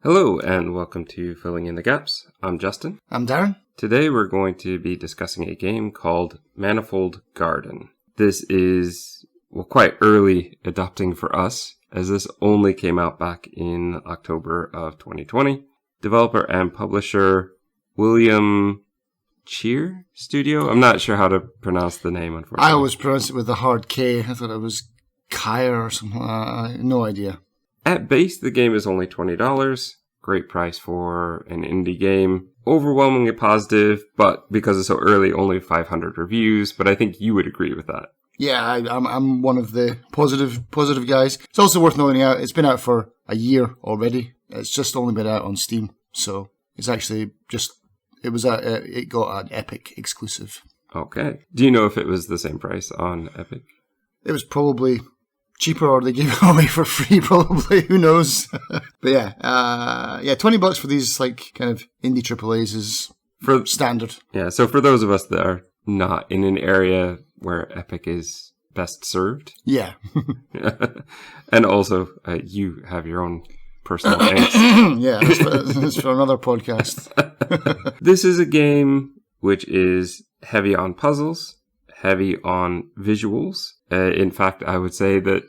Hello and welcome to Filling in the Gaps. I'm Justin. I'm Darren. Today we're going to be discussing a game called Manifold Garden. This is, quite early adopting for us, as this only came out back in October of 2020. Developer and publisher William Cheer Studio. I'm not sure how to pronounce the name, unfortunately. I always pronounce it with a hard K. I thought it was Kaya or something. No idea. At base, the game is only $20. Great price for an indie game. Overwhelmingly positive, but because it's so early, only 500 reviews. But I think you would agree with that. Yeah, I'm one of the positive guys. It's also worth noting out, it's been out for a year already. It's just only been out on Steam. So it's actually it got an Epic exclusive. Okay. Do you know if it was the same price on Epic? It was probably cheaper, or they gave it away for free, probably. Who knows? But yeah, $20 for these like kind of indie AAAs is for standard. Yeah, so for those of us that are not in an area where Epic is best served. Yeah. And also, you have your own personal angst. Yeah, that's for another podcast. This is a game which is heavy on puzzles, heavy on visuals. In fact, I would say that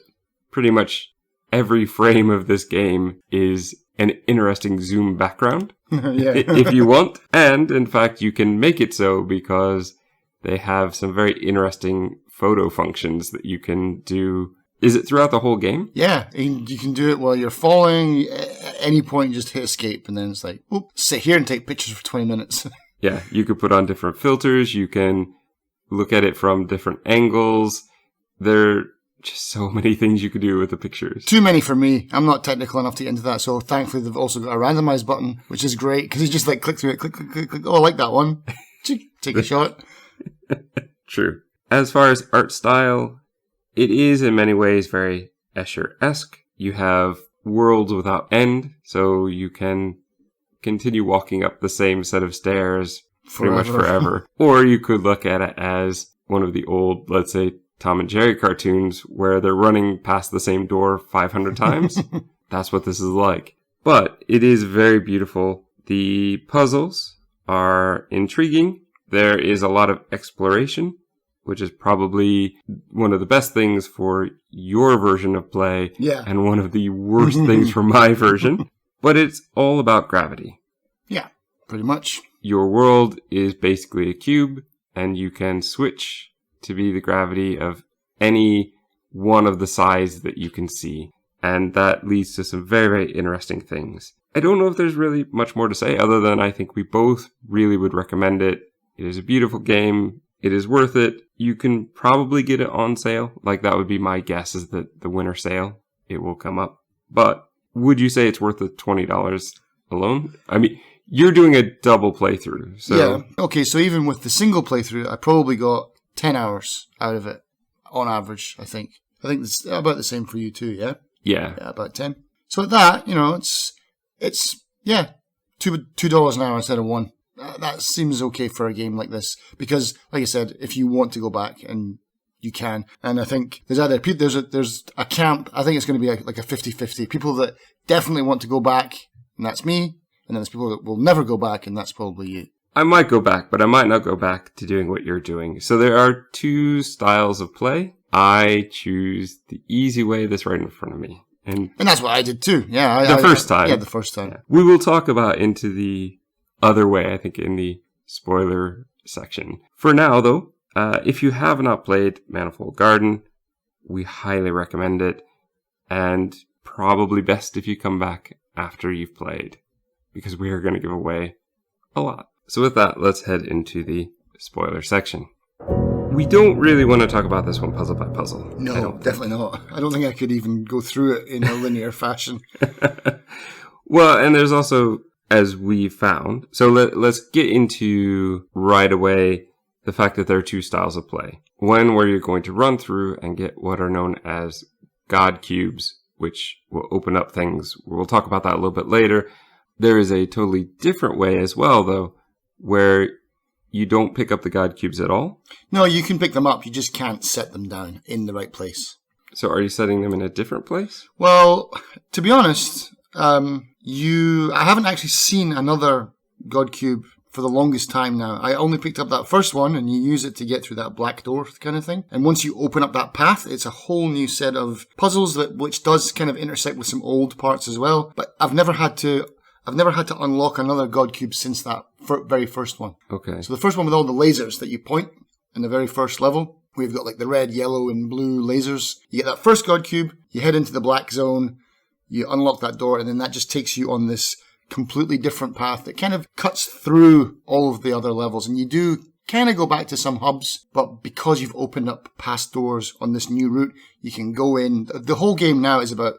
pretty much every frame of this game is an interesting zoom background, if you want. And, in fact, you can make it so because they have some very interesting photo functions that you can do. Is it throughout the whole game? Yeah, you can do it while you're falling. At any point, you just hit escape, and then it's like, sit here and take pictures for 20 minutes. Yeah, you could put on different filters. You can look at it from different angles. There are just so many things you could do with the pictures. Too many for me. I'm not technical enough to get into that, so thankfully they've also got a randomize button, which is great, because you just like click through it, click. Oh, I like that one. Take a shot. True. As far as art style, it is in many ways very Escher-esque. You have worlds without end, so you can continue walking up the same set of stairs pretty much forever. Or you could look at it as one of the old, let's say, Tom and Jerry cartoons where they're running past the same door 500 times. That's what this is like. But it is very beautiful. The puzzles are intriguing. There is a lot of exploration, which is probably one of the best things for your version of play, and one of the worst things for my version. But it's all about gravity. Yeah, pretty much. Your world is basically a cube, and you can switch to be the gravity of any one of the sides that you can see. And that leads to some very, very interesting things. I don't know if there's really much more to say other than I think we both really would recommend it. It is a beautiful game. It is worth it. You can probably get it on sale. Like, that would be my guess, is that the winter sale, it will come up. But would you say it's worth the $20 alone? I mean, you're doing a double playthrough. So. Yeah. Okay, so even with the single playthrough, I probably got 10 hours out of it on average, I think. I think it's about the same for you too, yeah? Yeah. Yeah, about 10. So at that, it's $2 an hour instead of $1. That seems okay for a game like this, because, like I said, if you want to go back, and you can, and I think there's a camp. I think it's going to be like a 50-50. People that definitely want to go back, and that's me, and then there's people that will never go back, and that's probably you. I might go back, but I might not go back to doing what you're doing. So there are two styles of play. I choose the easy way that's right in front of me. And that's what I did too. Yeah, the first time. Yeah. We will talk about into the other way, I think, in the spoiler section. For now, though, if you have not played Manifold Garden, we highly recommend it. And probably best if you come back after you've played, because we are going to give away a lot. So with that, let's head into the spoiler section. We don't really want to talk about this one puzzle by puzzle. No, definitely not. I don't think I could even go through it in a linear fashion. Well, and there's also, as we found, so let's get into right away the fact that there are two styles of play. One where you're going to run through and get what are known as God cubes, which will open up things. We'll talk about that a little bit later. There is a totally different way as well, though, where you don't pick up the God cubes at all? No, you can pick them up. You just can't set them down in the right place. So are you setting them in a different place? Well, to be honest, I haven't actually seen another God Cube for the longest time now. I only picked up that first one, and you use it to get through that black door kind of thing. And once you open up that path, it's a whole new set of puzzles which does kind of intersect with some old parts as well. But I've never had to unlock another God Cube since that very first one. Okay. So the first one with all the lasers that you point in the very first level, we've got like the red, yellow, and blue lasers. You get that first God Cube, you head into the black zone, you unlock that door, and then that just takes you on this completely different path that kind of cuts through all of the other levels. And you do kind of go back to some hubs, but because you've opened up past doors on this new route, you can go in. The whole game now is about,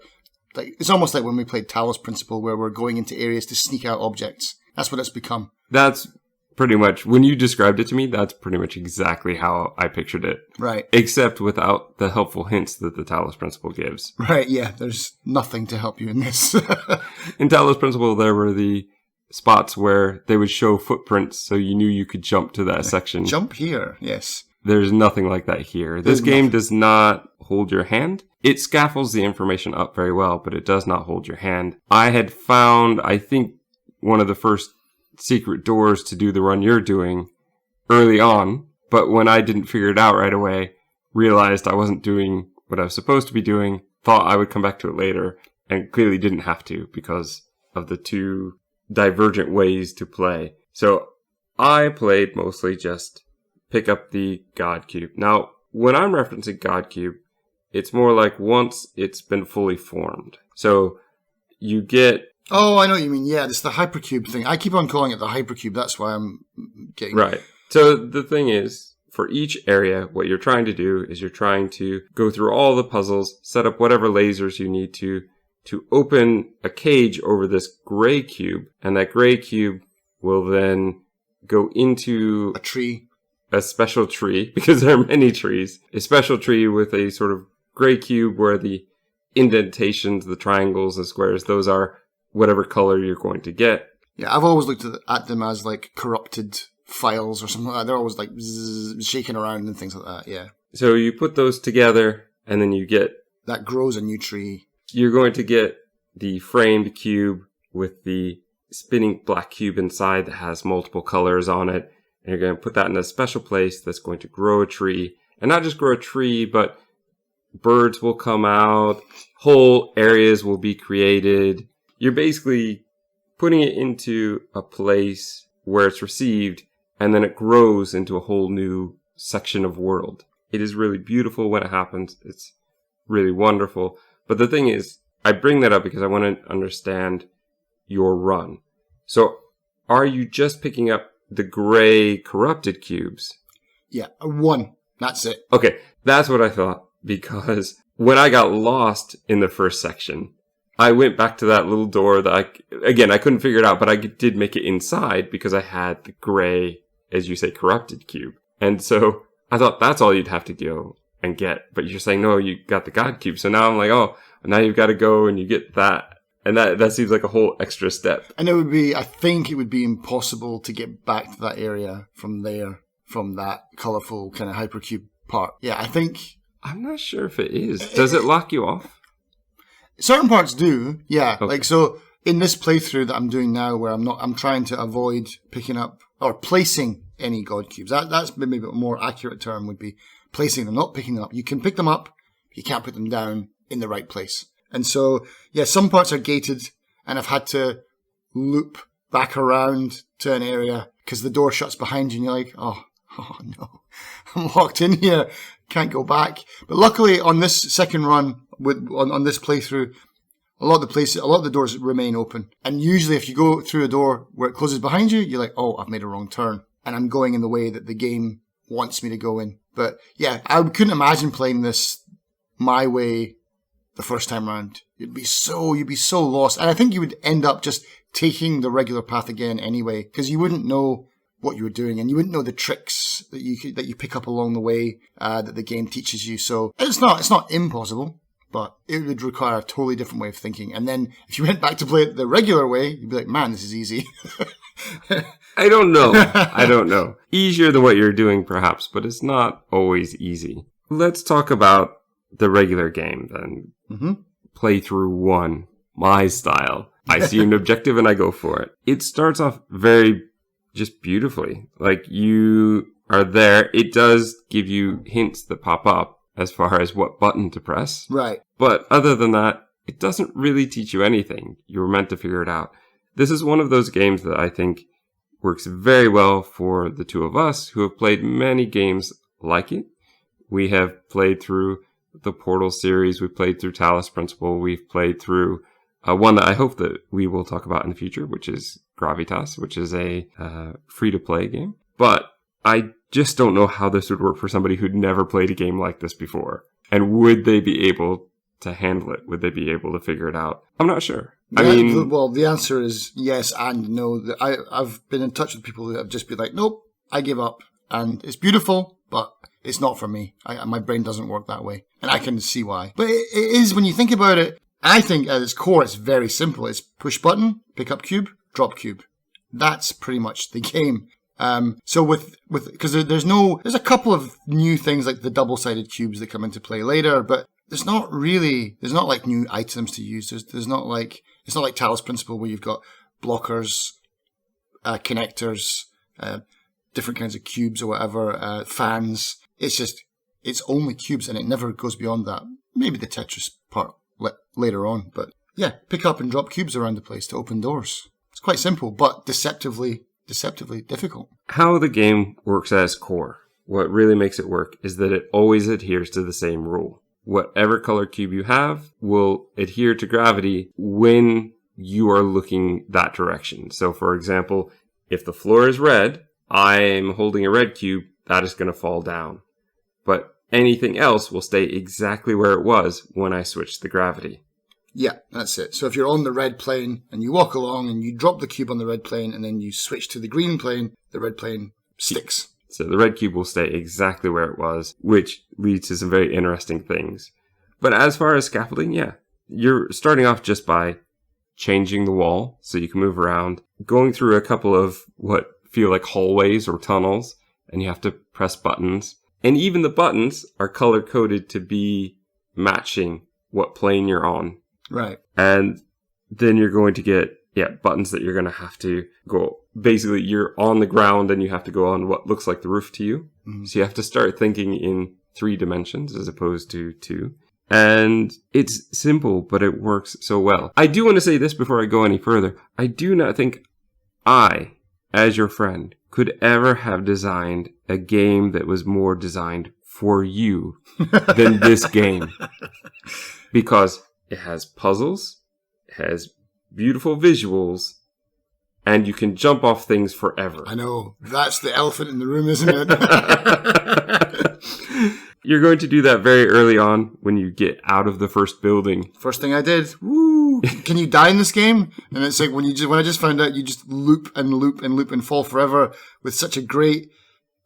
like, it's almost like when we played Talos Principle, where we're going into areas to sneak out objects. That's what it's become. That's pretty much, when you described it to me, that's pretty much exactly how I pictured it. Right. Except without the helpful hints that the Talos Principle gives. Right, yeah. There's nothing to help you in this. In Talos Principle, there were the spots where they would show footprints, so you knew you could jump to that section. Jump here, yes. There's nothing like that here. This game does not hold your hand. It scaffolds the information up very well, but it does not hold your hand. I had found, I think, one of the first secret doors to do the run you're doing early on, but when I didn't figure it out right away, realized I wasn't doing what I was supposed to be doing, thought I would come back to it later, and clearly didn't have to because of the two divergent ways to play. So I played mostly just pick up the God Cube. Now, when I'm referencing God Cube, it's more like once it's been fully formed. So you get... Oh, I know what you mean. Yeah, it's the hypercube thing. I keep on calling it the hypercube. That's why I'm getting... Right. So the thing is, for each area, what you're trying to do is you're trying to go through all the puzzles, set up whatever lasers you need to open a cage over this gray cube, and that gray cube will then go into... a tree. A special tree, because there are many trees. A special tree with a sort of gray cube where the indentations, the triangles and squares, those are whatever color you're going to get. Yeah, I've always looked at them as like corrupted files or something like that. They're always like shaking around and things like that, yeah. So you put those together and then you get... That grows a new tree. You're going to get the framed cube with the spinning black cube inside that has multiple colors on it. And you're going to put that in a special place that's going to grow a tree. And not just grow a tree, but birds will come out. Whole areas will be created. You're basically putting it into a place where it's received, and then it grows into a whole new section of world. It is really beautiful when it happens. It's really wonderful. But the thing is, I bring that up because I want to understand your run. So are you just picking up the gray corrupted cubes? Yeah, one. That's it. Okay, that's what I thought. Because when I got lost in the first section, I went back to that little door that I couldn't figure it out, but I did make it inside because I had the gray, as you say, corrupted cube. And so I thought that's all you'd have to go and get. But you're saying, no, you got the God cube. So now I'm like, oh, now you've got to go and you get that. And that seems like a whole extra step. And I think it would be impossible to get back to that area from there, from that colourful kind of hypercube part. Yeah, I think... I'm not sure if it is. Does it lock you off? Certain parts do, yeah. Okay. Like, so in this playthrough that I'm doing now, where I'm trying to avoid picking up or placing any God cubes. That's maybe a more accurate term would be placing them, not picking them up. You can pick them up, but you can't put them down in the right place. And so, yeah, some parts are gated, and I've had to loop back around to an area because the door shuts behind you, and you're like, oh no, I'm locked in here, can't go back. But luckily, on this second run, on this playthrough, a lot of the doors remain open. And usually, if you go through a door where it closes behind you, you're like, oh, I've made a wrong turn, and I'm going in the way that the game wants me to go in. But yeah, I couldn't imagine playing this my way the first time round. You'd be so lost. And I think you would end up just taking the regular path again anyway, because you wouldn't know what you were doing, and you wouldn't know the tricks that you pick up along the way that the game teaches you. So it's not impossible, but it would require a totally different way of thinking. And then if you went back to play it the regular way, you'd be like, man, this is easy. I don't know. Easier than what you're doing, perhaps, but it's not always easy. Let's talk about the regular game then. Mm-hmm. Playthrough 1. my style. I see an objective and I go for it. It starts off very just beautifully. Like, you are there. It does give you hints that pop up as far as what button to press. Right. But other than that, it doesn't really teach you anything. You were meant to figure it out. This is one of those games that I think works very well for the two of us who have played many games like it. We have played through the Portal series. We've played through Talos Principle. We've played through one that I hope that we will talk about in the future, which is Gravitas, which is a free-to-play game. But I just don't know how this would work for somebody who'd never played a game like this before. And would they be able to handle it? Would they be able to figure it out? I'm not sure. The answer is yes and no. I've been in touch with people who have just been like, nope, I give up. And it's beautiful, but it's not for me. My brain doesn't work that way. And I can see why. But it is, when you think about it, I think at its core, it's very simple. It's push button, pick up cube, drop cube. That's pretty much the game. So because there's a couple of new things like the double-sided cubes that come into play later, but there's not like new items to use. It's not like Talos Principle where you've got blockers, connectors, different kinds of cubes or whatever, fans. It's only cubes and it never goes beyond that. Maybe the Tetris part later on, but yeah, pick up and drop cubes around the place to open doors. It's quite simple, but deceptively difficult. How the game works at its core, what really makes it work is that it always adheres to the same rule. Whatever color cube you have will adhere to gravity when you are looking that direction. So for example, if the floor is red, I'm holding a red cube, that is going to fall down. But anything else will stay exactly where it was when I switch the gravity. Yeah, that's it. So if you're on the red plane and you walk along and you drop the cube on the red plane and then you switch to the green plane, the red plane sticks. So the red cube will stay exactly where it was, which leads to some very interesting things. But as far as scaffolding, yeah, you're starting off just by changing the wall so you can move around, going through a couple of what feel like hallways or tunnels, and you have to press buttons. And even the buttons are color-coded to be matching what plane you're on. Right. And then you're going to get, buttons that you're going to have to go. Basically, you're on the ground and you have to go on what looks like the roof to you. Mm-hmm. So you have to start thinking in 3 dimensions as opposed to 2. And it's simple, but it works so well. I do want to say this before I go any further. I do not think I, as your friend, could ever have designed a game that was more designed for you than this game. Because it has puzzles, it has beautiful visuals, and you can jump off things forever. I know. That's the elephant in the room, isn't it? You're going to do that very early on when you get out of the first building. First thing I did. Woo! Can you die in this game? And it's like when I just found out you just loop and loop and loop and fall forever with such a great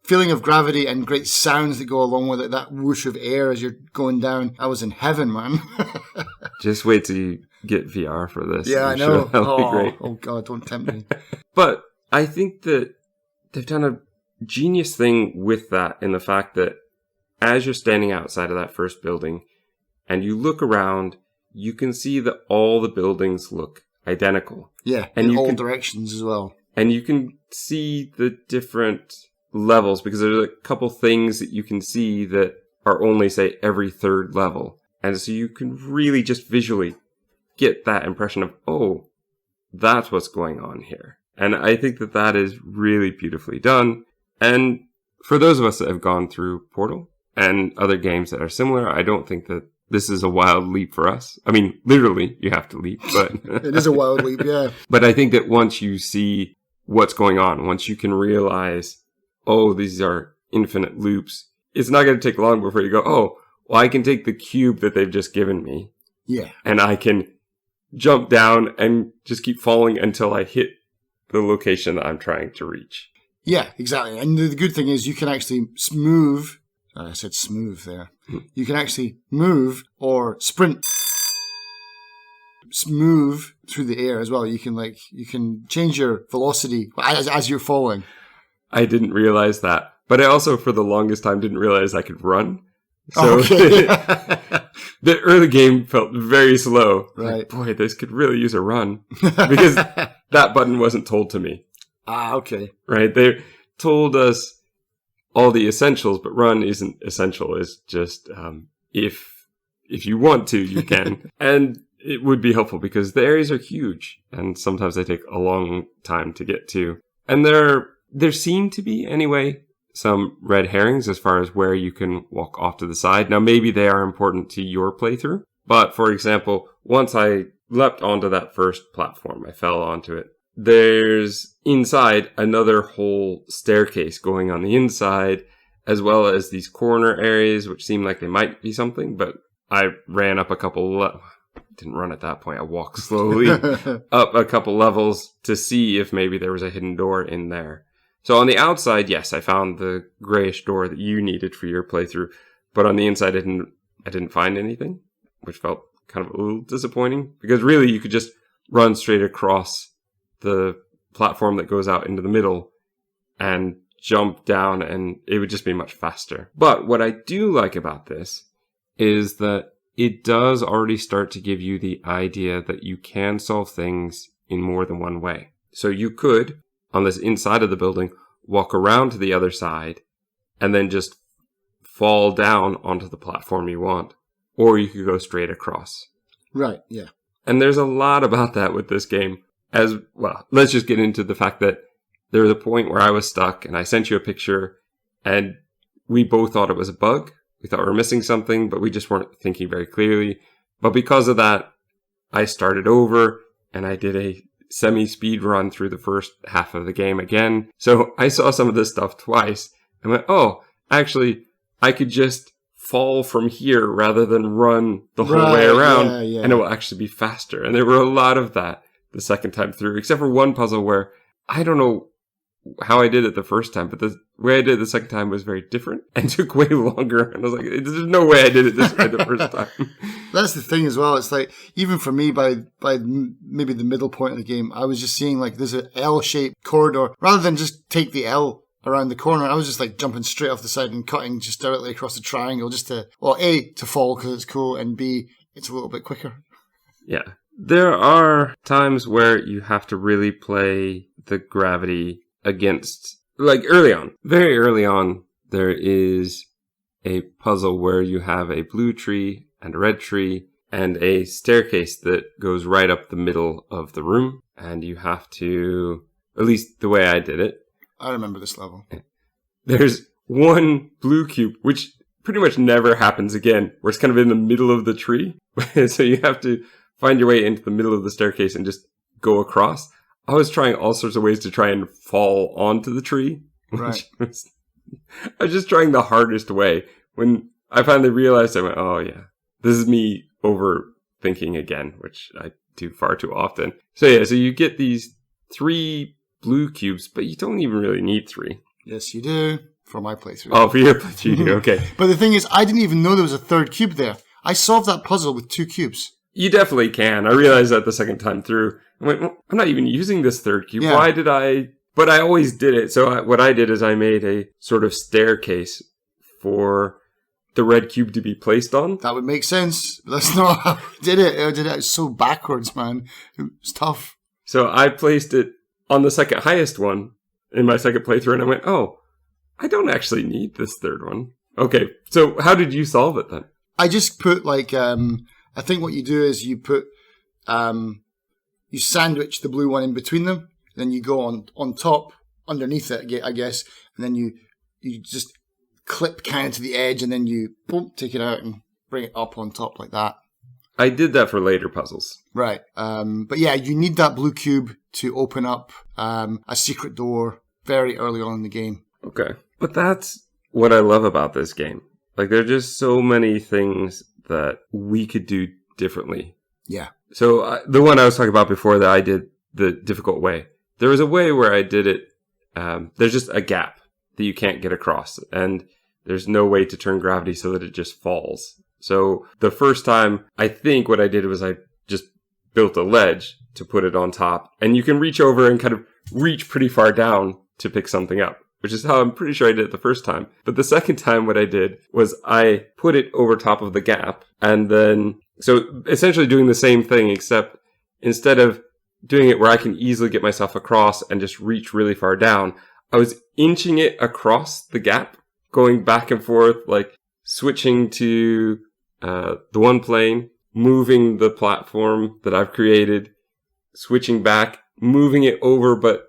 feeling of gravity and great sounds that go along with it. That whoosh of air as you're going down. I was in heaven, man. Just wait till you get VR for this. Yeah, I know. Sure that'll be great. Oh God, don't tempt me. But I think that they've done a genius thing with that in the fact that as you're standing outside of that first building and you look around, you can see that all the buildings look identical. Yeah, and in all directions as well. And you can see the different levels because there's a couple things that you can see that are only, say, every third level. And so you can really just visually get that impression of, oh, that's what's going on here. And I think that that is really beautifully done. And for those of us that have gone through Portal and other games that are similar, I don't think that this is a wild leap for us. I mean, literally, you have to leap, but it is a wild leap, yeah. But I think that once you see what's going on, once you can realize, oh, these are infinite loops, it's not going to take long before you go, oh, well, I can take the cube that they've just given me. Yeah. And I can jump down and just keep falling until I hit the location that I'm trying to reach. Yeah, exactly. And the good thing is you can actually move. I said smooth there. You can actually move or sprint. Move through the air as well. You can change your velocity as you're falling. I didn't realize that. But I also, for the longest time, didn't realize I could run. So okay. The early game felt very slow. Right. Like, boy, this could really use a run. Because that button wasn't told to me. Okay. Right? They told us all the essentials, but run isn't essential. It's just if you want to, you can. And it would be helpful because the areas are huge. And sometimes they take a long time to get to. And there seem to be, anyway, some red herrings as far as where you can walk off to the side. Now, maybe they are important to your playthrough. But, for example, once I leapt onto that first platform, I fell onto it. There's inside another whole staircase going on the inside, as well as these corner areas, which seem like they might be something. But I ran up a couple... didn't run at that point. I walked slowly up a couple levels to see if maybe there was a hidden door in there. So on the outside, yes, I found the grayish door that you needed for your playthrough. But on the inside, I didn't find anything, which felt kind of a little disappointing. Because really, you could just run straight across the platform that goes out into the middle and jump down, and it would just be much faster. But what I do like about this is that it does already start to give you the idea that you can solve things in more than one way. So you could, on this inside of the building, walk around to the other side and then just fall down onto the platform you want. Or you could go straight across. Right, yeah. And there's a lot about that with this game. As well, let's just get into the fact that there was a point where I was stuck and I sent you a picture and we both thought it was a bug. We thought we were missing something, but we just weren't thinking very clearly. But because of that, I started over and I did a semi-speed run through the first half of the game again. So I saw some of this stuff twice and went, oh, actually, I could just fall from here rather than run the whole way around, and it will actually be faster. And there were a lot of that the second time through, except for one puzzle where I don't know how I did it the first time, but the way I did it the second time was very different and took way longer. And I was like, there's no way I did it this way the first time. That's the thing as well. It's like, even for me, by maybe the middle point of the game, I was just seeing like there's an L-shaped corridor. Rather than just take the L around the corner, I was just like jumping straight off the side and cutting just directly across the triangle just to, well, A, to fall because it's cool, and B, it's a little bit quicker. Yeah. There are times where you have to really play the gravity against, like very early on, there is a puzzle where you have a blue tree and a red tree and a staircase that goes right up the middle of the room. And you have to, at least the way I did it. I remember this level. There's one blue cube, which pretty much never happens again, where it's kind of in the middle of the tree. So you have to find your way into the middle of the staircase and just go across. I was trying all sorts of ways to try and fall onto the tree. Right. I was just trying the hardest way. When I finally realized, I went, oh yeah, this is me overthinking again, which I do far too often. So yeah, so you get these 3 blue cubes, but you don't even really need 3. Yes, you do. For my playthrough. Oh, for your playthrough, you do. Okay. But the thing is, I didn't even know there was a 3rd cube there. I solved that puzzle with 2 cubes. You definitely can. I realized that the second time through. I went, well, I'm not even using this 3rd cube. Yeah. Why did I? But I always did it. So what I did is I made a sort of staircase for the red cube to be placed on. That would make sense. But that's not how I did it. I did it so backwards, man. It was tough. So I placed it on the second highest one in my second playthrough, and I went, oh, I don't actually need this 3rd one. Okay, so how did you solve it then? I just put like, I think what you do is you put, you sandwich the blue one in between them, then you go on top, underneath it, I guess, and then you just clip kind of to the edge, and then you boom, take it out and bring it up on top like that. I did that for later puzzles. Right. But yeah, you need that blue cube to open up a secret door very early on in the game. Okay. But that's what I love about this game. Like, there are just so many things that we could do differently. Yeah. So the one I was talking about before that I did the difficult way, there was a way where I did it. There's just a gap that you can't get across, and there's no way to turn gravity so that it just falls. So the first time, I think what I did was I just built a ledge to put it on top, and you can reach over and kind of reach pretty far down to pick something up. which is how I'm pretty sure I did it the first time. But the second time what I did was I put it over top of the gap, and then, so essentially doing the same thing, except instead of doing it where I can easily get myself across and just reach really far down, I was inching it across the gap, going back and forth, like switching to the one plane, moving the platform that I've created, switching back, moving it over, but,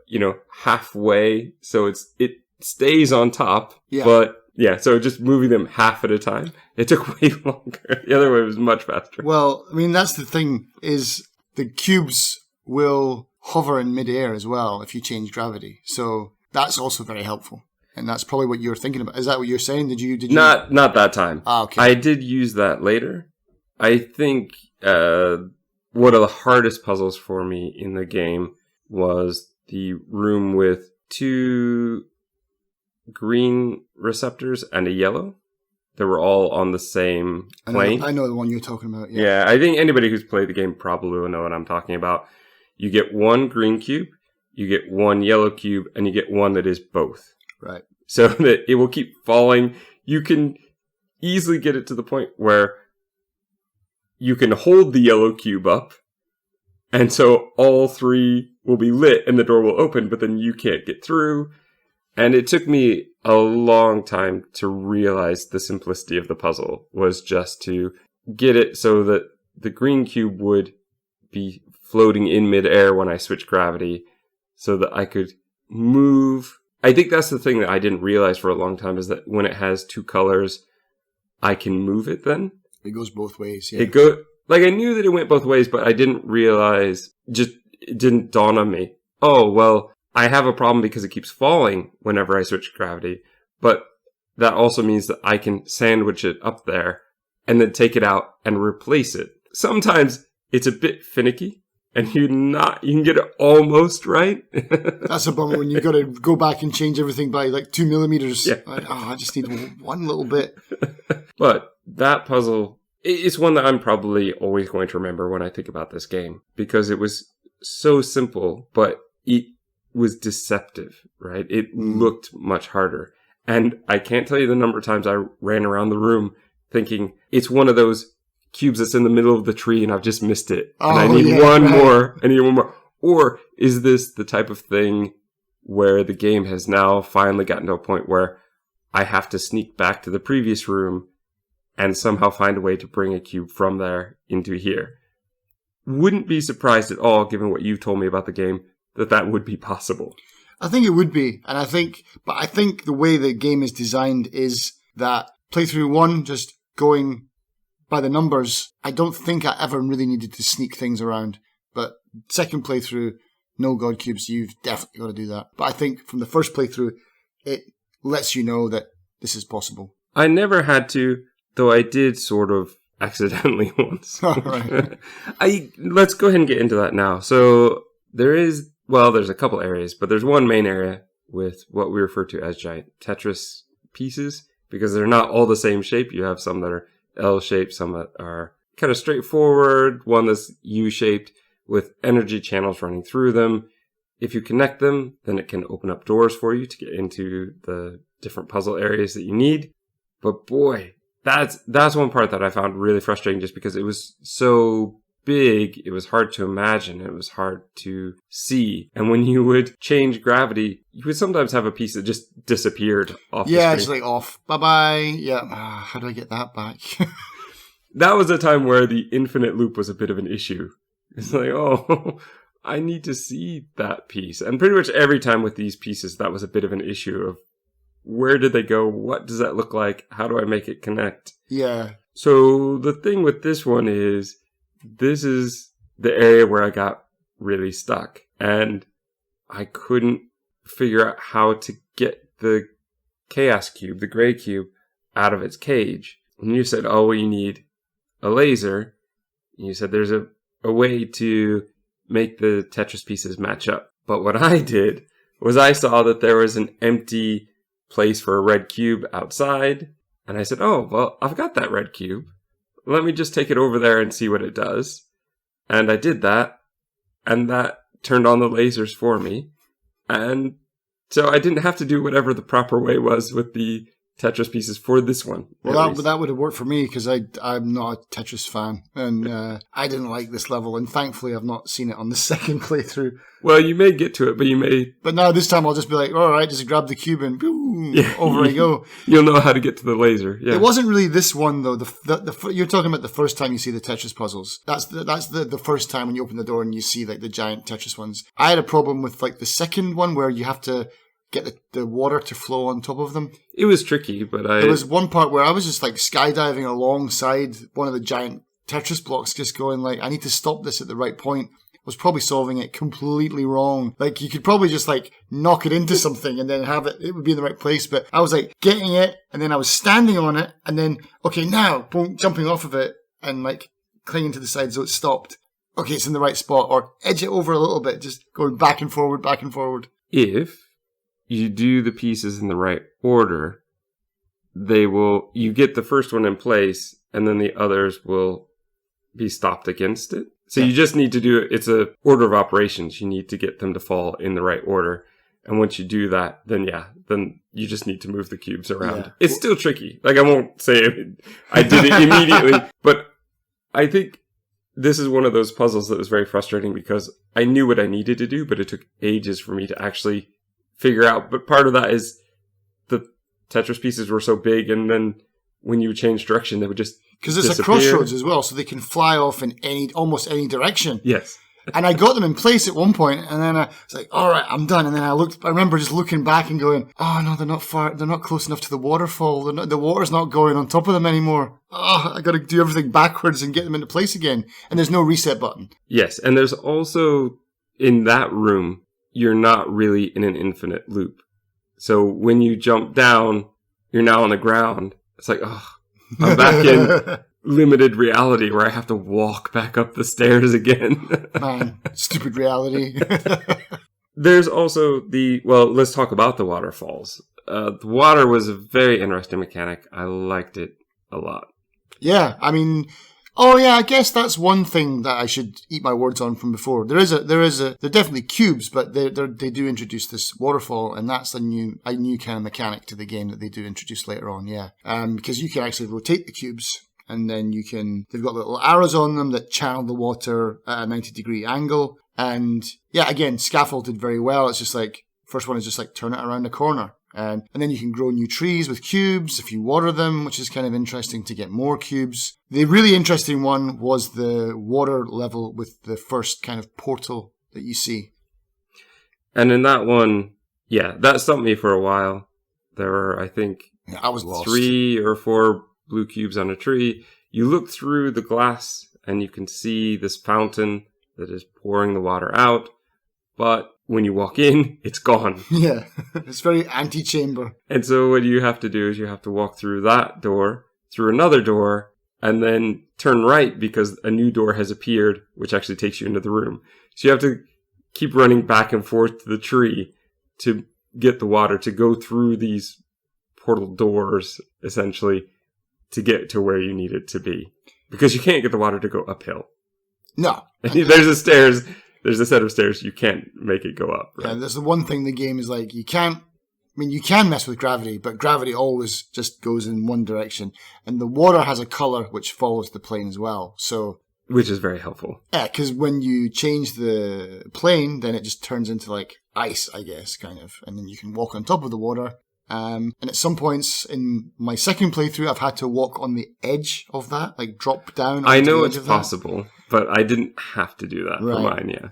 halfway. So it stays on top, but yeah, so just moving them half at a time. It took way longer. The other way was much faster. Well, I mean, that's the thing, is the cubes will hover in midair as well if you change gravity. So that's also very helpful. And that's probably what you're thinking about. Is that what you're saying? Did you? Not that time. Ah, okay. I did use that later. I think one of the hardest puzzles for me in the game was the room with 2 green receptors and a yellow. They were all on the same plane. I know the one you're talking about. Yeah, I think anybody who's played the game probably will know what I'm talking about. You get 1 green cube, you get 1 yellow cube, and you get 1 that is both. Right. So that it will keep falling. You can easily get it to the point where you can hold the yellow cube up, and so all 3 will be lit and the door will open, but then you can't get through. And it took me a long time to realize the simplicity of the puzzle was just to get it so that the green cube would be floating in midair when I switched gravity so that I could move. I think that's the thing that I didn't realize for a long time, is that when it has 2 colors, I can move it then. It goes both ways, yeah. I knew that it went both ways, but I didn't realize, it didn't dawn on me. Oh, well, I have a problem because it keeps falling whenever I switch gravity, but that also means that I can sandwich it up there and then take it out and replace it. Sometimes it's a bit finicky, and you can get it almost right. That's a bummer when you've got to go back and change everything by like 2 millimeters. Yeah. I just need one little bit. But that puzzle, it's one that I'm probably always going to remember when I think about this game, because it was so simple, but it was deceptive, right? It looked much harder. And I can't tell you the number of times I ran around the room thinking, it's one of those cubes that's in the middle of the tree and I've just missed it. And I need one more. I need one more. Or is this the type of thing where the game has now finally gotten to a point where I have to sneak back to the previous room and somehow find a way to bring a cube from there into here? Wouldn't be surprised at all, given what you've told me about the game, that would be possible. I think it would be. And I think the way the game is designed is that playthrough 1, just going by the numbers, I don't think I ever really needed to sneak things around. But second playthrough, no God cubes, you've definitely got to do that. But I think from the first playthrough, it lets you know that this is possible. I never had to, though I did sort of accidentally once. All right. Let's go ahead and get into that now. So there's a couple areas, but there's one main area with what we refer to as giant Tetris pieces, because they're not all the same shape. You have some that are L-shaped, some that are kind of straightforward, one that's U-shaped with energy channels running through them. If you connect them, then it can open up doors for you to get into the different puzzle areas that you need. But boy, that's one part that I found really frustrating, just because it was so big, it was hard to imagine, it was hard to see. And when you would change gravity, you would sometimes have a piece that just disappeared off the screen. Yeah, it's like off. Bye-bye. Yeah, how do I get that back? That was a time where the infinite loop was a bit of an issue. It's like, oh, I need to see that piece. And pretty much every time with these pieces, that was a bit of an issue of where did they go? What does that look like? How do I make it connect? Yeah. So the thing with this one is, this is the area where I got really stuck, and I couldn't figure out how to get the chaos cube, the gray cube, out of its cage. And you said, oh, well, you need a laser. And you said there's a way to make the Tetris pieces match up. But what I did was I saw that there was an empty place for a red cube outside. And I said, oh, well, I've got that red cube. Let me just take it over there and see what it does. And I did that. And that turned on the lasers for me. And So I didn't have to do whatever the proper way was with the Tetris pieces for this one. Well, that would have worked for me because I'm not a Tetris fan, and I didn't like this level, and thankfully I've not seen it on the second playthrough. Well, you may get to it, but you may... But now this time I'll just be like, all right, just grab the cube and boom, over I go. You'll know how to get to the laser. Yeah. It wasn't really this one, though. You're talking about the first time you see the Tetris puzzles. That's the first time when you open the door and you see like the giant Tetris ones. I had a problem with like the second one where you have to get the water to flow on top of them. It was tricky, but There was one part where I was just like skydiving alongside one of the giant Tetris blocks, just going like, I need to stop this at the right point. I was probably solving it completely wrong. Like, you could probably just like knock it into something and then have it would be in the right place. But I was like getting it, and then I was standing on it, and then, okay, now, boom, jumping off of it and like clinging to the side so it stopped. Okay, it's in the right spot, or edge it over a little bit, just going back and forward, back and forward. If you do the pieces in the right order, you get the first one in place, and then the others will be stopped against it. So you just need to do it. It's a order of operations. You need to get them to fall in the right order. And once you do that, then you just need to move the cubes around. Yeah. It's still tricky. Like, I won't say I did it immediately, but I think this is one of those puzzles that was very frustrating because I knew what I needed to do, but it took ages for me to actually figure out. But part of that is the Tetris pieces were so big, and then when you would change direction, they would just because it's disappear. A crossroads as well, so they can fly off in almost any direction. Yes. And I got them in place at one point, and then I was like, all right, I'm done. And then I remember just looking back and going, oh no, they're not close enough to the waterfall. The water's not going on top of them anymore. Oh, I got to do everything backwards and get them into place again. And there's no reset button. Yes, and there's also, in that room, you're not really in an infinite loop. So when you jump down, you're now on the ground. It's like, oh, I'm back in limited reality where I have to walk back up the stairs again. Man, stupid reality. There's also let's talk about the waterfalls. The water was a very interesting mechanic. I liked it a lot. Yeah, I mean, I guess that's one thing that I should eat my words on from before. They're definitely cubes, but they do introduce this waterfall, and that's a new kind of mechanic to the game that they do introduce later on. Yeah, because you can actually rotate the cubes, and then they've got little arrows on them that channel the water at a 90-degree angle. And yeah, again, Scaffold did very well. It's just like, first one is just like turn it around a corner. And then you can grow new trees with cubes if you water them, which is kind of interesting to get more cubes. The really interesting one was the water level with the first kind of portal that you see. And in that one, yeah, that stumped me for a while. There were, I think, I was lost. 3 or 4 blue cubes on a tree. You look through the glass and you can see this fountain that is pouring the water out. But when you walk in, it's gone. Yeah, it's very antechamber. And so what you have to do is you have to walk through that door, through another door, and then turn right because a new door has appeared, which actually takes you into the room. So you have to keep running back and forth to the tree to get the water to go through these portal doors, essentially, to get to where you need it to be. Because you can't get the water to go uphill. No. There's a set of stairs, you can't make it go up. Right? Yeah, that's the one thing the game is like, you can mess with gravity, but gravity always just goes in one direction. And the water has a color which follows the plane as well. So, which is very helpful. Yeah, because when you change the plane, then it just turns into like ice, I guess, kind of. And then you can walk on top of the water. And at some points in my second playthrough, I've had to walk on the edge of that, like drop down. I know it's possible, but I didn't have to do that for mine, yeah.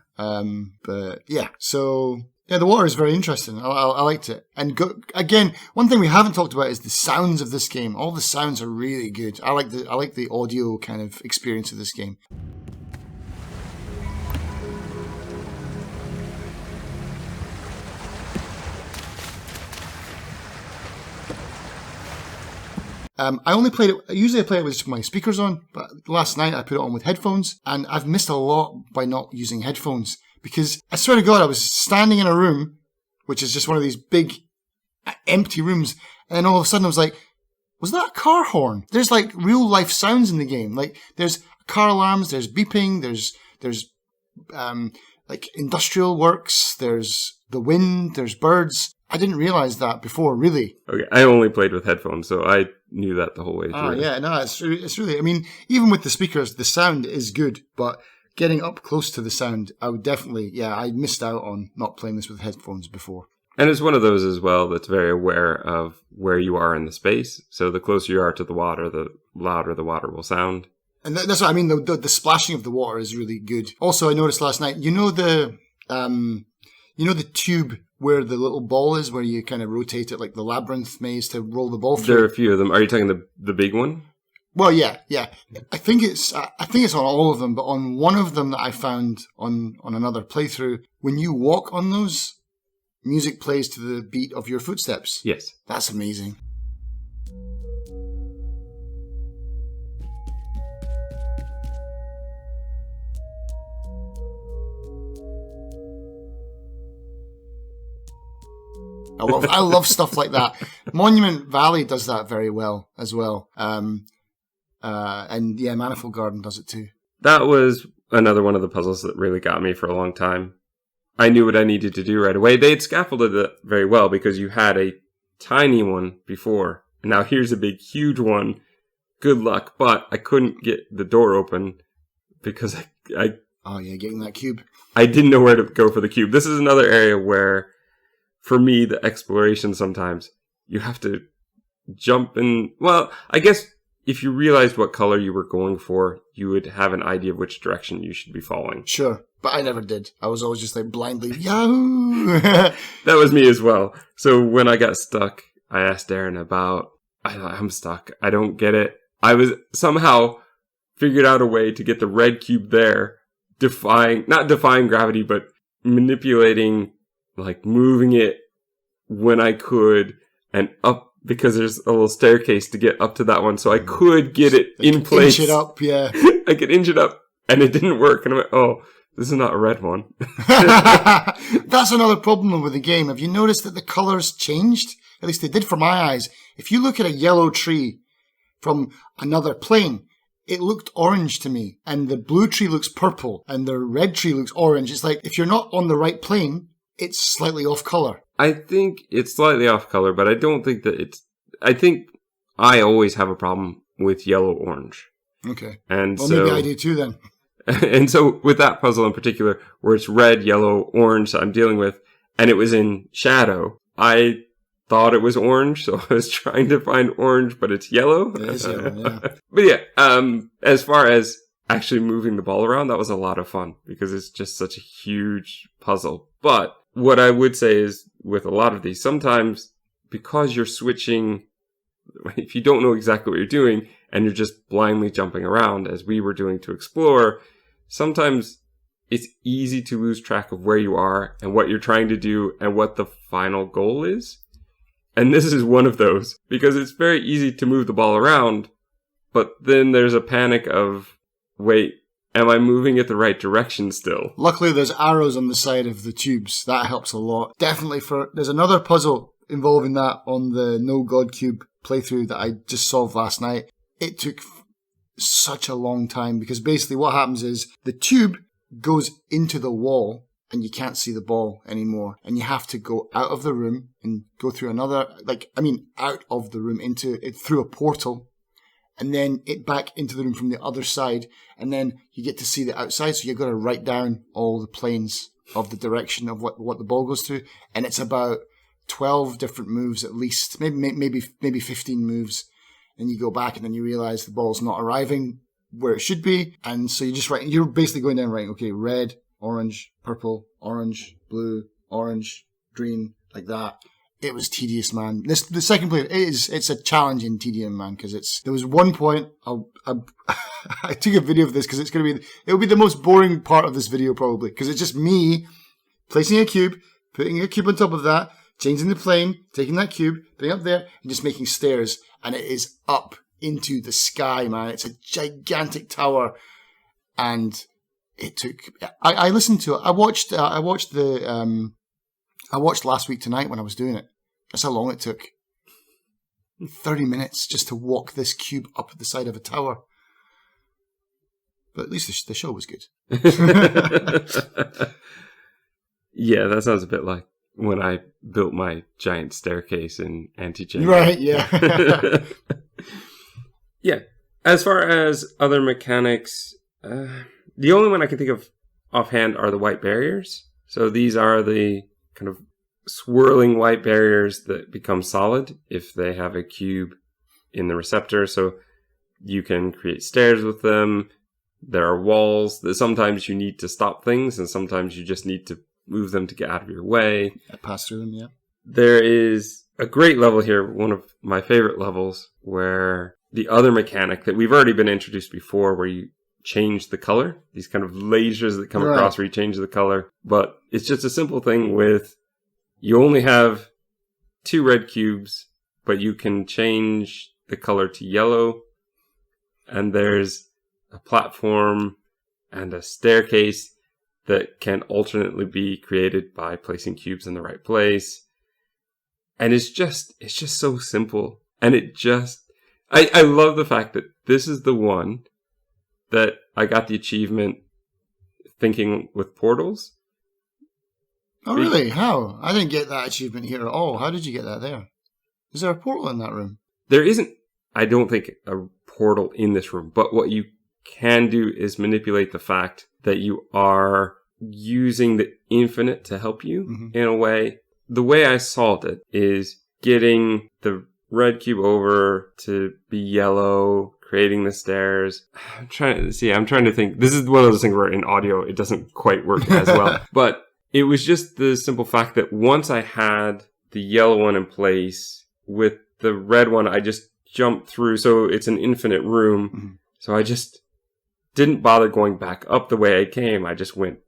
But yeah, so yeah, the water is very interesting. I liked it. And again, one thing we haven't talked about is the sounds of this game. All the sounds are really good. I like the audio kind of experience of this game. Usually I play it with my speakers on, but last night I put it on with headphones, and I've missed a lot by not using headphones, because I swear to God, I was standing in a room, which is just one of these big empty rooms, and then all of a sudden I was like, was that a car horn? There's like real life sounds in the game. Like there's car alarms, there's beeping, there's like industrial works, there's the wind, there's birds. I didn't realize that before, really. Okay, I only played with headphones, so I knew that the whole way through. Oh, yeah, no, it's really, I mean, even with the speakers, the sound is good, but getting up close to the sound, I would definitely, I missed out on not playing this with headphones before. And it's one of those as well that's very aware of where you are in the space. So the closer you are to the water, the louder the water will sound. And that's what I mean, the splashing of the water is really good. Also, I noticed last night, you know the tube where the little ball is, where you kind of rotate it like the labyrinth maze to roll the ball through? There are a few of them. Are you talking the big one? Well, yeah. I think it's on all of them, but on one of them that I found on another playthrough, when you walk on those, music plays to the beat of your footsteps. Yes. That's amazing. I love stuff like that. Monument Valley does that very well as well. And yeah, Manifold Garden does it too. That was another one of the puzzles that really got me for a long time. I knew what I needed to do right away. They had scaffolded it very well because you had a tiny one before. And now here's a big, huge one. Good luck. But I couldn't get the door open because Oh yeah, getting that cube. I didn't know where to go for the cube. This is another area where, for me, the exploration sometimes, you have to jump in. Well, I guess if you realized what color you were going for, you would have an idea of which direction you should be following. Sure, but I never did. I was always just like blindly, Yahoo! That was me as well. So when I got stuck, I asked Darren about, I'm stuck. I don't get it. I was somehow figured out a way to get the red cube there, not defying gravity, but manipulating, like moving it when I could and up, because there's a little staircase to get up to that one. So I could get it in place. Inch it up, yeah. I could inch it up and it didn't work. And I went, oh, this is not a red one. That's another problem with the game. Have you noticed that the colors changed? At least they did for my eyes. If you look at a yellow tree from another plane, it looked orange to me. And the blue tree looks purple and the red tree looks orange. It's like, if you're not on the right plane, it's slightly off color. I think it's slightly off color, but I don't think that I think I always have a problem with yellow-orange. Okay. And well, so, maybe I do too then. And so with that puzzle in particular, where it's red, yellow, orange that I'm dealing with, and it was in shadow, I thought it was orange, so I was trying to find orange, but it's yellow. It is yellow, yeah. But yeah, as far as actually moving the ball around, that was a lot of fun because it's just such a huge puzzle. But what I would say is with a lot of these, sometimes because you're switching, if you don't know exactly what you're doing and you're just blindly jumping around as we were doing to explore, sometimes it's easy to lose track of where you are and what you're trying to do and what the final goal is. And this is one of those because it's very easy to move the ball around, but then there's a panic of, wait, am I moving it the right direction still? Luckily, there's arrows on the side of the tubes. That helps a lot. Definitely there's another puzzle involving that on the No God Cube playthrough that I just solved last night. It took such a long time because basically what happens is the tube goes into the wall and you can't see the ball anymore. And you have to go out of the room and go through out of the room through a portal. And then it back into the room from the other side. And then you get to see the outside. So you've got to write down all the planes of the direction of what the ball goes to. And it's about 12 different moves at least, maybe 15 moves. And you go back and then you realize the ball's not arriving where it should be. And so you're basically going down writing, okay, red, orange, purple, orange, blue, orange, green, like that. It was tedious, man. The second play, it's a challenge in tedium, man, because there was one point, I took a video of this because it'll be the most boring part of this video probably, because it's just me placing a cube, putting a cube on top of that, changing the plane, taking that cube, putting it up there, and just making stairs, and it is up into the sky, man. It's a gigantic tower, and it took, I listened to it, I watched Last Week Tonight when I was doing it. That's how long it took. 30 minutes just to walk this cube up the side of a tower. But at least the show was good. Yeah, that sounds a bit like when I built my giant staircase in Anti-Chamber. Right, yeah. Yeah. As far as other mechanics, the only one I can think of offhand are the white barriers. So these are the kind of swirling white barriers that become solid if they have a cube in the receptor. So you can create stairs with them. There are walls that sometimes you need to stop things, and sometimes you just need to move them to get out of your way. Pass through them, yeah. There is a great level here, one of my favorite levels, where the other mechanic that we've already been introduced before, where you change the color, these kind of lasers that come across where you change the color. But it's just a simple thing with, you only have 2 red cubes, but you can change the color to yellow. And there's a platform and a staircase that can alternately be created by placing cubes in the right place. And it's just so simple. And I love the fact that this is the one that I got the achievement thinking with portals. Oh, really? How? I didn't get that achievement here at all. How did you get that there? Is there a portal in that room? There isn't, I don't think, a portal in this room. But what you can do is manipulate the fact that you are using the infinite to help you in a way. The way I solved it is getting the red cube over to be yellow, creating the stairs. I'm trying to think. This is one of those things where in audio it doesn't quite work as well. But it was just the simple fact that once I had the yellow one in place, with the red one I just jumped through. So it's an infinite room. So I just didn't bother going back up the way I came. I just went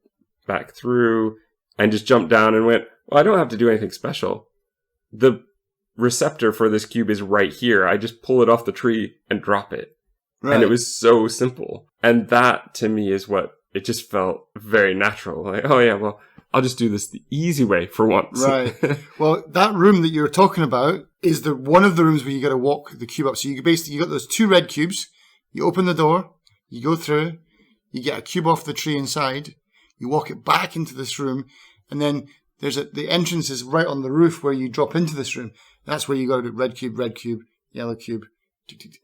back through and just jumped down and went, well, I don't have to do anything special. The receptor for this cube is right here. I just pull it off the tree and drop it. Right. And it was so simple. And that to me is what it just felt very natural. Like, oh yeah, well, I'll just do this the easy way for once. Right. Well, that room that you're talking about is one of the rooms where you got to walk the cube up. So you got those 2 red cubes. You open the door. You go through. You get a cube off the tree inside. You walk it back into this room, and then the entrance is right on the roof where you drop into this room. That's where you go to red cube, yellow cube,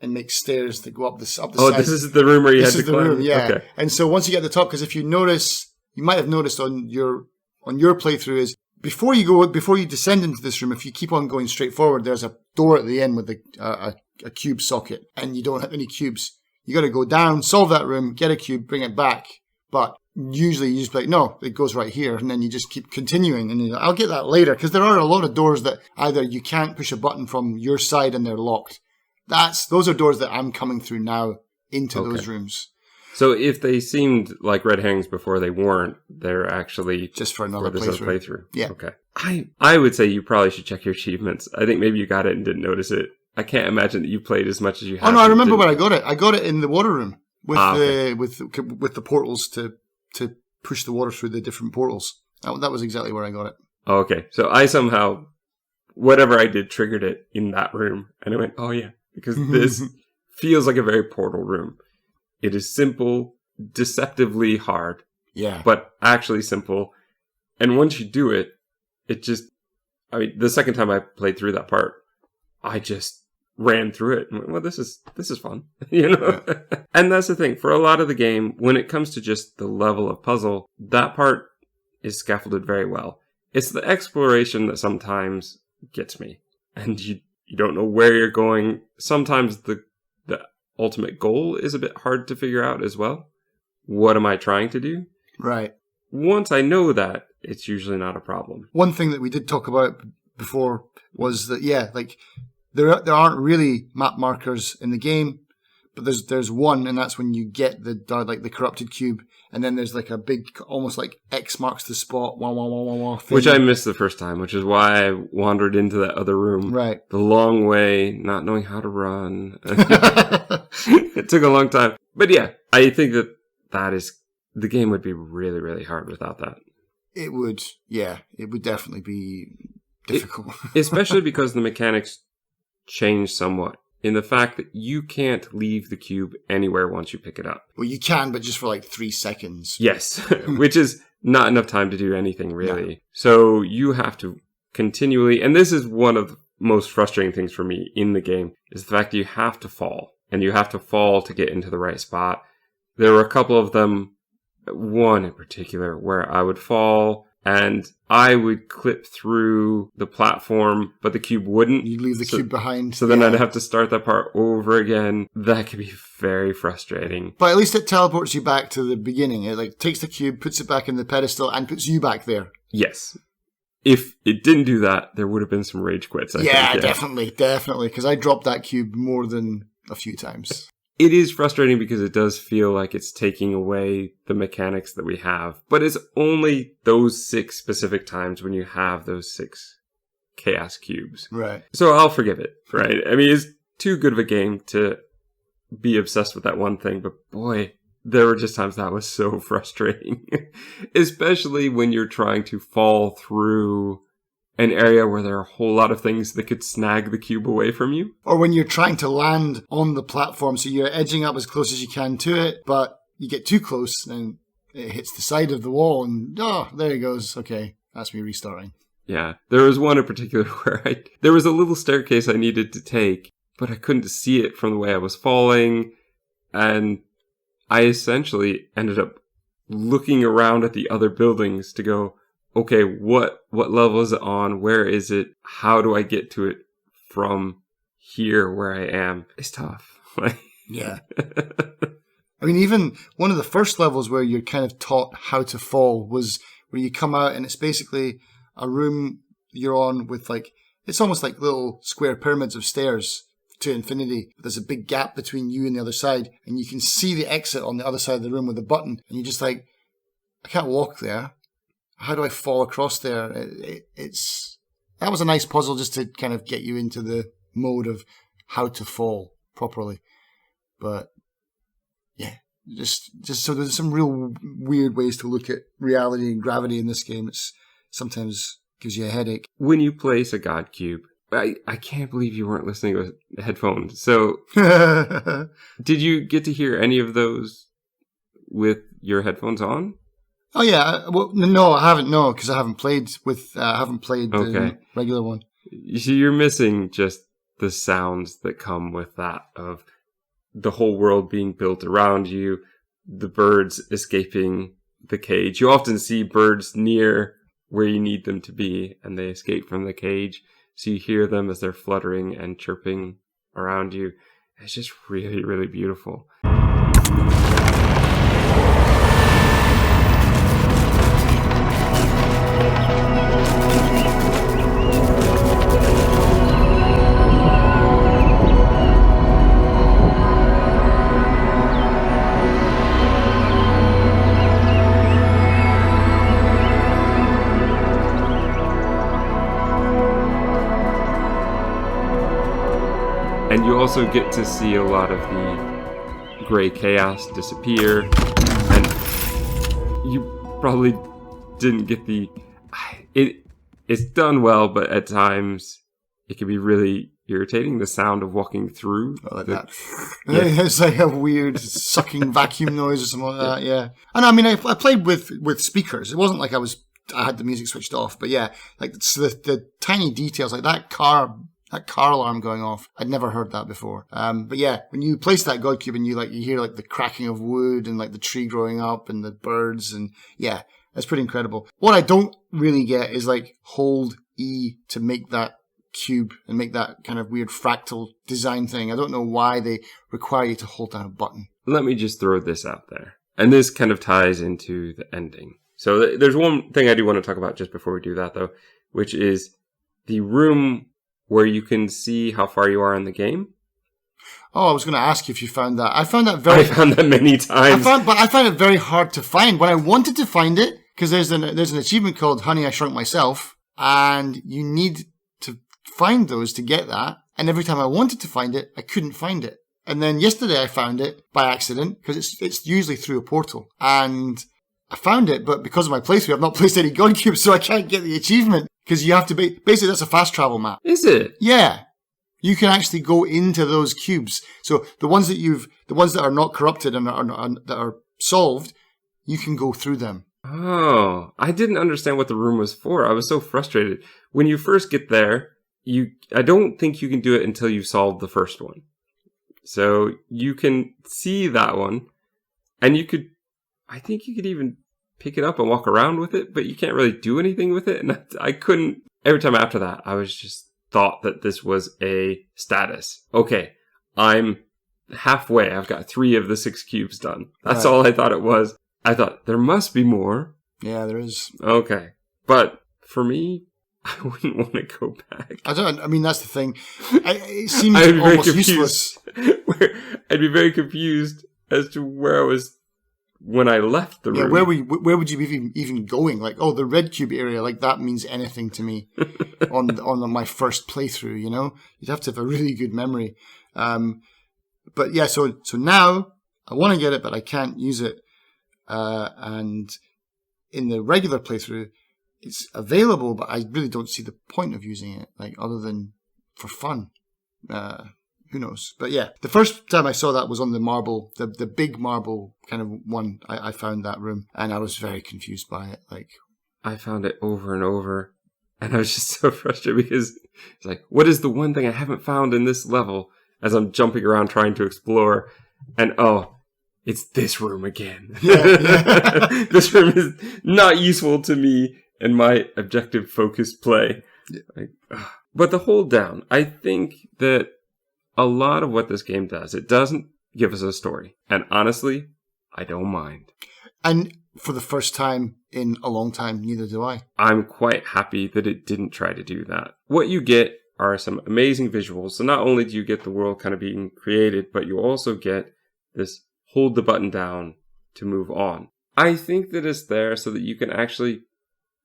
and make stairs that go up the side. Oh, this is the room where you had to climb? This is the room, yeah. Okay. And so once you get to the top, because if you notice, you might have noticed on your playthrough is before you descend into this room, if you keep on going straight forward, there's a door at the end with a cube socket, and you don't have any cubes. You got to go down, solve that room, get a cube, bring it back. But usually you just be like, no, it goes right here. And then you just keep continuing. And you're like, I'll get that later. Because there are a lot of doors that either you can't push a button from your side and they're locked. Those are doors that I'm coming through now into those rooms. So if they seemed like red herrings before, they weren't. They're actually just for another playthrough. Yeah. Okay. I would say you probably should check your achievements. I think maybe you got it and didn't notice it. I can't imagine that you played as much as you have. Oh no, I remember where I got it. I got it in the water room with the portals to push the water through the different portals. That was exactly where I got it. Oh, okay. So I somehow, whatever I did, triggered it in that room. And I went, oh yeah, because this feels like a very Portal room. It is simple, deceptively hard. Yeah. But actually simple. And once you do it, the second time I played through that part, I just ran through it and went, well, this is fun, Yeah. And that's the thing. For a lot of the game, when it comes to just the level of puzzle, that part is scaffolded very well. It's the exploration that sometimes gets me. And you don't know where you're going. Sometimes the ultimate goal is a bit hard to figure out as well. What am I trying to do? Right. Once I know that, it's usually not a problem. One thing that we did talk about before was that, there aren't really map markers in the game, but there's one, and that's when you get the corrupted cube, and then there's like a big, almost like X marks the spot, thing. Which I missed the first time, which is why I wandered into that other room. Right. The long way, not knowing how to run. It took a long time. But yeah, I think the game would be really, really hard without that. It would definitely be difficult. Especially because the mechanics change somewhat in the fact that you can't leave the cube anywhere once you pick it up. Well, you can, but just for like 3 seconds. Yes, which is not enough time to do anything really. Yeah. So you have to continually, and this is one of the most frustrating things for me in the game, is the fact that you have to fall, and you have to fall to get into the right spot. There were a couple of them, one in particular, where I would fall and I would clip through the platform, but the cube wouldn't. You leave the cube behind. So then I'd have to start that part over again. That could be very frustrating. But at least it teleports you back to the beginning. It like takes the cube, puts it back in the pedestal, and puts you back there. Yes. If it didn't do that, there would have been some rage quits. I think. Definitely. Because I dropped that cube more than a few times. It is frustrating because it does feel like it's taking away the mechanics that we have. But it's only those 6 specific times when you have those 6 chaos cubes. Right. So I'll forgive it, right? I mean, it's too good of a game to be obsessed with that one thing. But boy, there were just times that was so frustrating. Especially when you're trying to fall through an area where there are a whole lot of things that could snag the cube away from you. Or when you're trying to land on the platform, so you're edging up as close as you can to it, but you get too close and it hits the side of the wall and, there it goes. Okay, that's me restarting. Yeah, there was one in particular where there was a little staircase I needed to take, but I couldn't see it from the way I was falling, and I essentially ended up looking around at the other buildings to go, okay, what level is it on? Where is it? How do I get to it from here where I am? It's tough. Yeah. I mean, even one of the first levels where you're kind of taught how to fall was where you come out and it's basically a room you're on with it's almost like little square pyramids of stairs to infinity. There's a big gap between you and the other side, and you can see the exit on the other side of the room with a button, and you're just like, I can't walk there. How do I fall across there? That was a nice puzzle just to kind of get you into the mode of how to fall properly. But yeah, just so there's some real weird ways to look at reality and gravity in this game. It's sometimes gives you a headache. When you place a God Cube, I can't believe you weren't listening with headphones. So did you get to hear any of those with your headphones on? Oh yeah, well, no, I haven't. No, because I haven't played the regular one. So you're missing just the sounds that come with that of the whole world being built around you, the birds escaping the cage. You often see birds near where you need them to be, and they escape from the cage. So you hear them as they're fluttering and chirping around you. It's just really, really beautiful. And you also get to see a lot of the gray chaos disappear. And you probably didn't get it's done well, but at times it can be really irritating, the sound of walking through. That. Yeah. It's like a weird sucking vacuum noise or something like that, yeah. And I mean, I played with speakers. It wasn't like I had the music switched off, but yeah, like the tiny details, like that car alarm going off. I'd never heard that before. But yeah, when you place that God Cube and you hear the cracking of wood and the tree growing up and the birds, and yeah, that's pretty incredible. What I don't really get is hold E to make that cube and make that kind of weird fractal design thing. I don't know why they require you to hold down a button. Let me just throw this out there. And this kind of ties into the ending. So there's one thing I do want to talk about just before we do that, though, which is the room where you can see how far you are in the game. Oh, I was going to ask you if you found that. I found that many times. I found it very hard to find. When I wanted to find it, because there's an achievement called Honey, I Shrunk Myself, and you need to find those to get that. And every time I wanted to find it, I couldn't find it. And then yesterday I found it by accident, because it's usually through a portal. And I found it, but because of my playthrough, I've not placed any God Cubes, so I can't get the achievement. Because you have to basically that's a fast travel map. Is it? Yeah. You can actually go into those cubes. So the ones that are not corrupted and that are solved, you can go through them. Oh, I didn't understand what the room was for. I was so frustrated. When you first get there, I don't think you can do it until you've solved the first one. So you can see that one, and I think you could even pick it up and walk around with it, but you can't really do anything with it. And I couldn't, every time after that, I was just thought that this was a status. Okay, I'm halfway. I've got 3 of the 6 cubes done. That's all I thought it was. I thought there must be more. Yeah, there is. Okay. But for me, I wouldn't want to go back. I mean, that's the thing. It seems almost useless. I'd be very confused as to where I was when I left the room. Where would you be even going? Like, oh, the red cube area, like that means anything to me on my first playthrough, you know? You'd have to have a really good memory. But yeah, so now I want to get it, but I can't use it. And in the regular playthrough, it's available, but I really don't see the point of using it, like other than for fun. Who knows? But yeah, the first time I saw that was on the marble, the big marble kind of one. I found that room, and I was very confused by it. Like, I found it over and over, and I was just so frustrated because it's like, what is the one thing I haven't found in this level? As I'm jumping around trying to explore, and it's this room again. Yeah. This room is not useful to me in my objective focused play. Yeah. But the hold down, I think that a lot of what this game does, it doesn't give us a story. And honestly, I don't mind. And for the first time in a long time, neither do I. I'm quite happy that it didn't try to do that. What you get are some amazing visuals. So not only do you get the world kind of being created, but you also get this hold the button down to move on. I think that it's there so that you can actually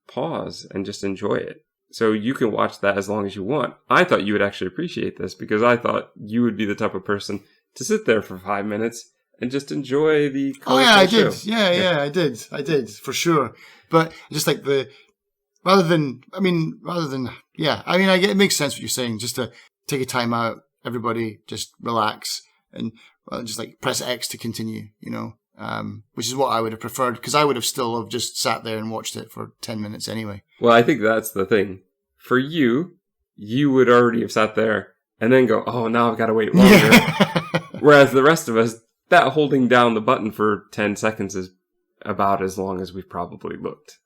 pause and just enjoy it. So you can watch that as long as you want. I thought you would actually appreciate this because I thought you would be the type of person to sit there for 5 minutes and just enjoy the colorful show. I did. Yeah, I did, for sure. But just like rather than, it makes sense what you're saying, just to take a time out, everybody just relax and just like press X to continue, you know, which is what I would have preferred because I would have still have just sat there and watched it for 10 minutes anyway. Well, I think that's the thing. For you would already have sat there and then go, oh, now I've got to wait longer. Yeah. Whereas the rest of us, that holding down the button for 10 seconds is about as long as we've probably looked.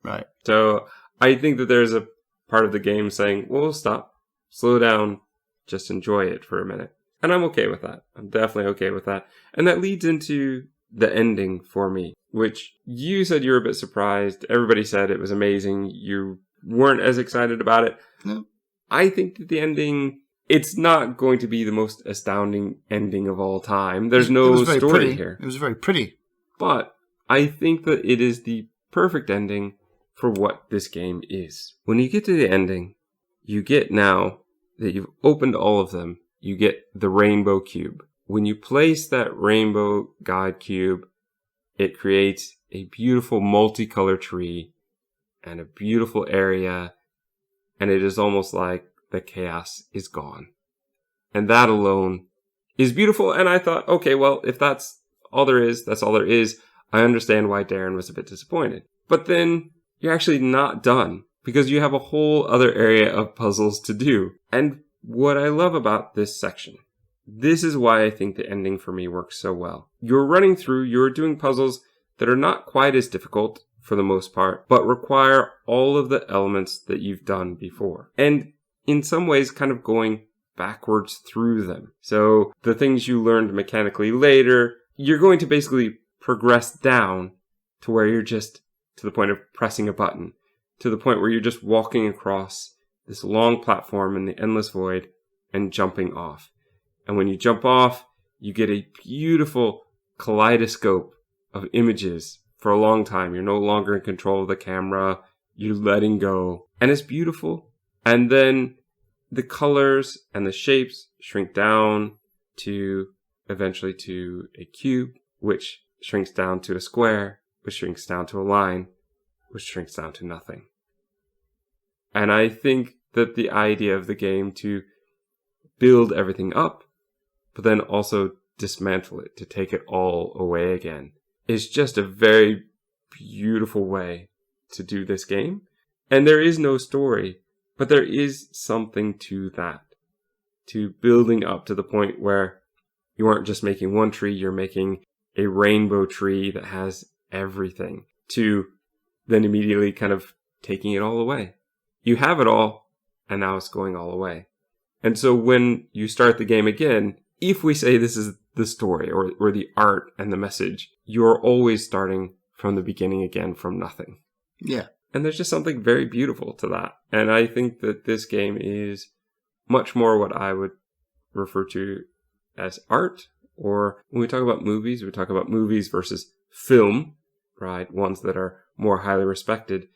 Right. So I think that there's a part of the game saying, well, stop, slow down, just enjoy it for a minute. And I'm okay with that. I'm definitely okay with that. And that leads into the ending for me, which you said you were a bit surprised. Everybody said it was amazing. You weren't as excited about it. No. I think that the ending, it's not going to be the most astounding ending of all time. There's no story here. It was very pretty. But I think that it is the perfect ending for what this game is. When you get to the ending, you get now that you've opened all of them, you get the rainbow cube. When you place that rainbow God cube, it creates a beautiful multicolored tree and a beautiful area, and it is almost like the chaos is gone. And that alone is beautiful, and I thought, okay, well, if that's all there is, that's all there is. I understand why Darren was a bit disappointed. But then you're actually not done, because you have a whole other area of puzzles to do. And what I love about this section, this is why I think the ending for me works so well. You're running through, you're doing puzzles that are not quite as difficult for the most part, but require all of the elements that you've done before. And in some ways, kind of going backwards through them. So the things you learned mechanically later, you're going to basically progress down to where you're just to the point of pressing a button, to the point where you're just walking across this long platform in the endless void and jumping off. And when you jump off, you get a beautiful kaleidoscope of images. For a long time, you're no longer in control of the camera, you're letting go, and it's beautiful. And then the colors and the shapes shrink down to eventually to a cube, which shrinks down to a square, which shrinks down to a line, which shrinks down to nothing. And I think that the idea of the game to build everything up, but then also dismantle it, to take it all away again, is just a very beautiful way to do this game. And there is no story, but there is something to that. To building up to the point where you aren't just making one tree, you're making a rainbow tree that has everything. To then immediately kind of taking it all away. You have it all, and now it's going all away. And so when you start the game again, if we say this is the story or the art and the message, you're always starting from the beginning again from nothing. Yeah. And there's just something very beautiful to that. And I think that this game is much more what I would refer to as art. Or when we talk about movies, we talk about movies versus film, right? Ones that are more highly respected.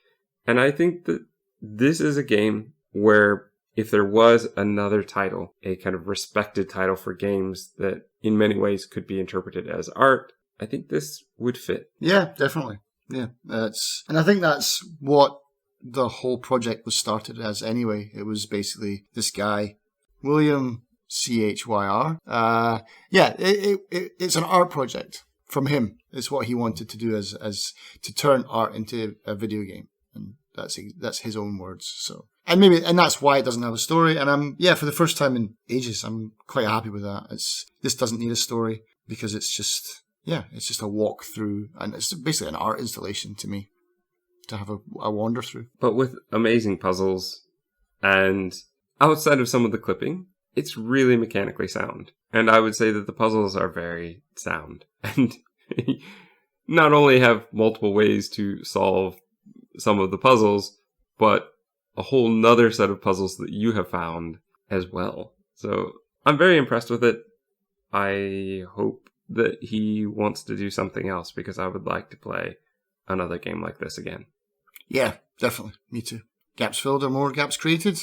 And I think that this is a game where if there was another title, a kind of respected title for games that in many ways could be interpreted as art, I think this would fit. Yeah, definitely. Yeah, and I think that's what the whole project was started as anyway. It was basically this guy, William Chyr. It's an art project from him. It's what he wanted to do as to turn art into a video game, and that's his own words. So, and that's why it doesn't have a story. And for the first time in ages, I'm quite happy with that. This doesn't need a story because it's just a walk through, and it's basically an art installation to me to have a wander through. But with amazing puzzles, and outside of some of the clipping, it's really mechanically sound. And I would say that the puzzles are very sound. And not only have multiple ways to solve some of the puzzles, but a whole nother set of puzzles that you have found as well. So I'm very impressed with it. I hope that he wants to do something else because I would like to play another game like this again. Yeah, definitely. Me too. Gaps filled or more gaps created?